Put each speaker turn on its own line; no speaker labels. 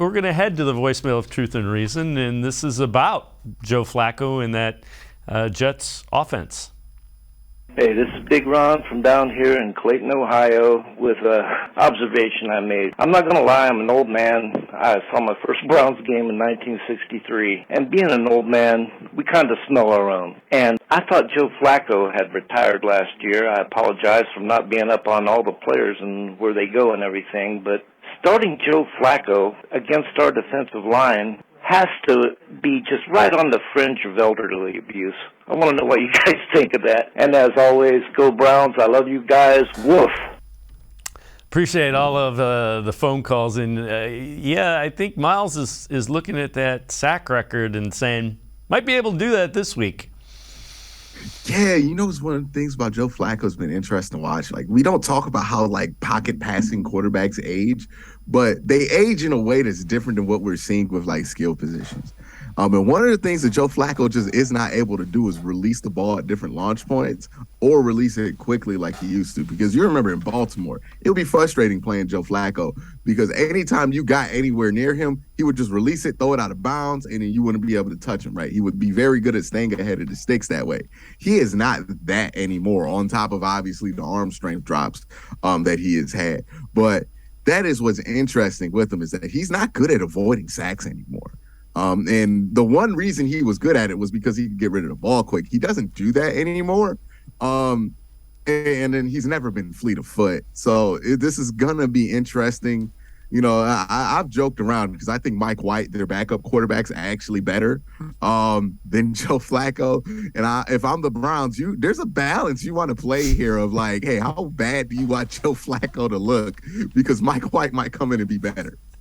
we're going to head to the voicemail of Truth and Reason, and this is about Joe Flacco and that Jets offense.
Hey, this is Big Ron from down here in Clayton, Ohio, with an observation I made. I'm not going to lie, I'm an old man. I saw my first Browns game in 1963, and being an old man, we kind of smell our own. And I thought Joe Flacco had retired last year. I apologize for not being up on all the players and where they go and everything, but starting Joe Flacco against our defensive line has to be just right on the fringe of elderly abuse. I want to know what you guys think of that. And as always, go Browns. I love you guys. Woof.
Appreciate all of the phone calls. And, I think Miles is looking at that sack record and saying, might be able to do that this week.
Yeah, it's one of the things about Joe Flacco's been interesting to watch. Like, we don't talk about how, pocket passing quarterbacks age, but they age in a way that's different than what we're seeing with, skill positions. And one of the things that Joe Flacco just is not able to do is release the ball at different launch points or release it quickly like he used to. Because you remember in Baltimore, it would be frustrating playing Joe Flacco because anytime you got anywhere near him, he would just release it, throw it out of bounds, and then you wouldn't be able to touch him, right? He would be very good at staying ahead of the sticks that way. He is not that anymore, on top of obviously the arm strength drops that he has had. But that is what's interesting with him, is that he's not good at avoiding sacks anymore. And the one reason he was good at it was because he could get rid of the ball quick. He doesn't do that anymore. And then he's never been fleet of foot. So this is going to be interesting. I've joked around because I think Mike White, their backup quarterback's actually better than Joe Flacco. And if I'm the Browns, there's a balance you want to play here of hey, how bad do you want Joe Flacco to look? Because Mike White might come in and be better.